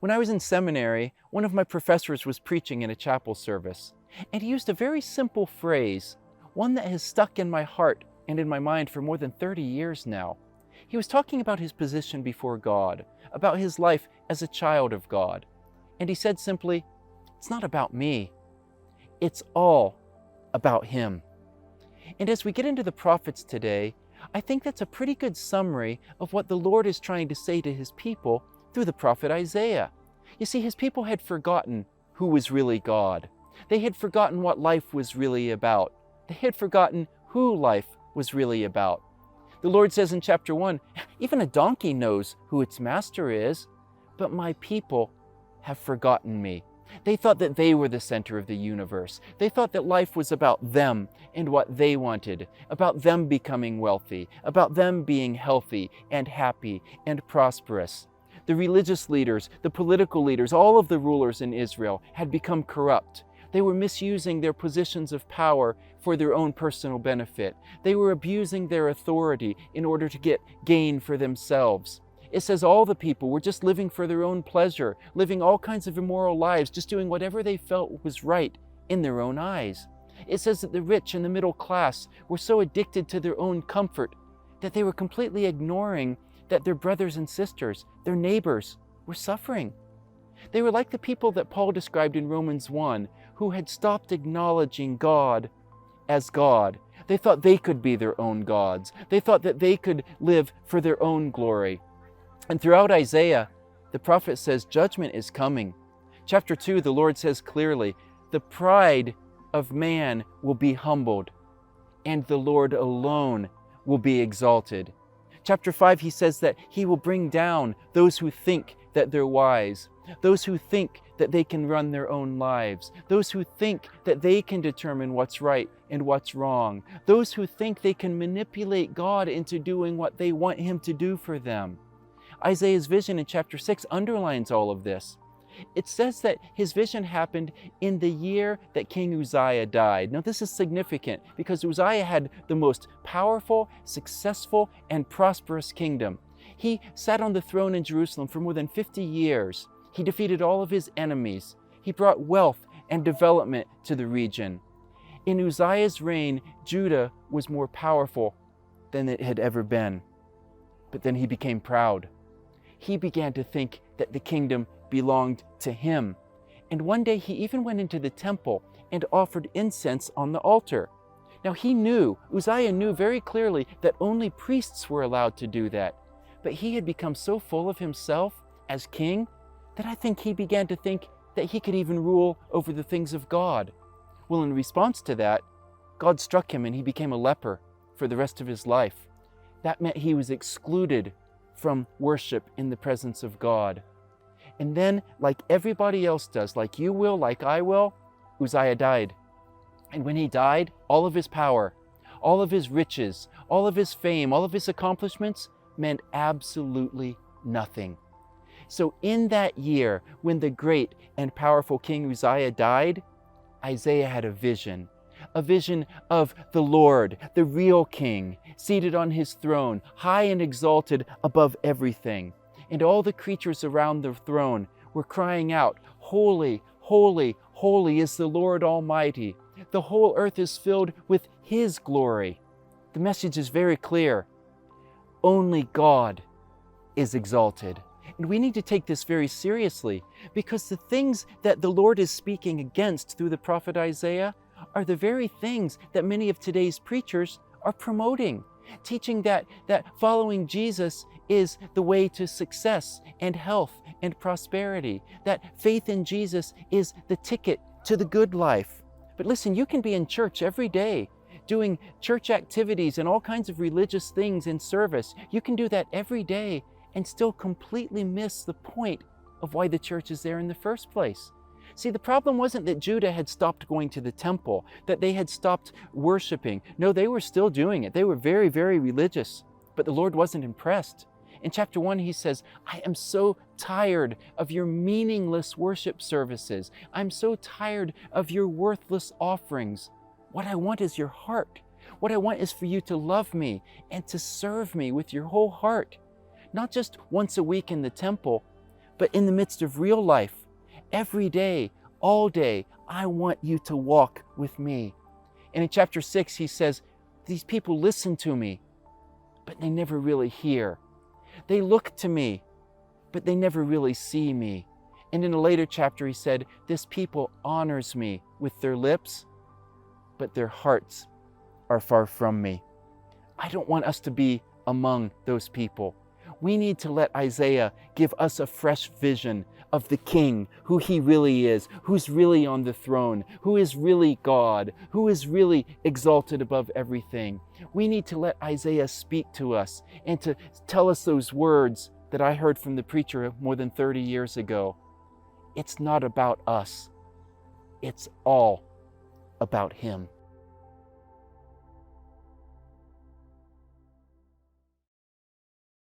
When I was in seminary, one of my professors was preaching in a chapel service, and he used a very simple phrase, one that has stuck in my heart and in my mind for more than 30 years now. He was talking about his position before God, about his life as a child of God. And he said simply, "It's not about me. It's all about Him." And as we get into the prophets today, I think that's a pretty good summary of what the Lord is trying to say to His people through the prophet Isaiah. You see, His people had forgotten who was really God. They had forgotten what life was really about. They had forgotten who life was really about. The Lord says in chapter 1, even a donkey knows who its master is, but my people have forgotten me. They thought that they were the center of the universe. They thought that life was about them and what they wanted, about them becoming wealthy, about them being healthy and happy and prosperous. The religious leaders, the political leaders, all of the rulers in Israel had become corrupt. They were misusing their positions of power for their own personal benefit. They were abusing their authority in order to get gain for themselves. It says all the people were just living for their own pleasure, living all kinds of immoral lives, just doing whatever they felt was right in their own eyes. It says that the rich and the middle class were so addicted to their own comfort that they were completely ignoring that their brothers and sisters, their neighbors, were suffering. They were like the people that Paul described in Romans 1, who had stopped acknowledging God as God. They thought they could be their own gods. They thought that they could live for their own glory. And throughout Isaiah, the prophet says judgment is coming. Chapter 2, the Lord says clearly, the pride of man will be humbled, and the Lord alone will be exalted. Chapter 5, he says that he will bring down those who think that they're wise, those who think that they can run their own lives, those who think that they can determine what's right and what's wrong, those who think they can manipulate God into doing what they want Him to do for them. Isaiah's vision in chapter 6 underlines all of this. It says that his vision happened in the year that King Uzziah died. Now this is significant because Uzziah had the most powerful, successful, and prosperous kingdom. He sat on the throne in Jerusalem for more than 50 years. He defeated all of his enemies. He brought wealth and development to the region. In Uzziah's reign, Judah was more powerful than it had ever been. But then he became proud. He began to think that the kingdom belonged to him. And one day he even went into the temple and offered incense on the altar. Now Uzziah knew very clearly that only priests were allowed to do that. But he had become so full of himself as king that I think he began to think that he could even rule over the things of God. Well, in response to that, God struck him and he became a leper for the rest of his life. That meant he was excluded from worship in the presence of God. And then, like everybody else does, like you will, like I will, Uzziah died. And when he died, all of his power, all of his riches, all of his fame, all of his accomplishments meant absolutely nothing. So in that year, when the great and powerful King Uzziah died, Isaiah had a vision of the Lord, the real King, seated on his throne, high and exalted above everything. And all the creatures around the throne were crying out, "Holy, holy, holy is the Lord Almighty. The whole earth is filled with His glory." The message is very clear. Only God is exalted. And we need to take this very seriously because the things that the Lord is speaking against through the prophet Isaiah are the very things that many of today's preachers are promoting, teaching that following Jesus is the way to success and health and prosperity, that faith in Jesus is the ticket to the good life. But listen, you can be in church every day, doing church activities and all kinds of religious things in service. You can do that every day and still completely miss the point of why the church is there in the first place. See, the problem wasn't that Judah had stopped going to the temple, that they had stopped worshiping. No, they were still doing it. They were very, very religious, but the Lord wasn't impressed. In chapter 1, he says, "I am so tired of your meaningless worship services. I'm so tired of your worthless offerings. What I want is your heart. What I want is for you to love me and to serve me with your whole heart. Not just once a week in the temple, But in the midst of real life, every day, all day, I want you to walk with me. And in chapter 6, he says, these people listen to me, but they never really hear. They look to me, but they never really see me. And in a later chapter, he said, this people honors me with their lips, but their hearts are far from me. I don't want us to be among those people. We need to let Isaiah give us a fresh vision of the King, who he really is, who's really on the throne, who is really God, who is really exalted above everything. We need to let Isaiah speak to us and to tell us those words that I heard from the preacher more than 30 years ago. It's not about us. It's all about him.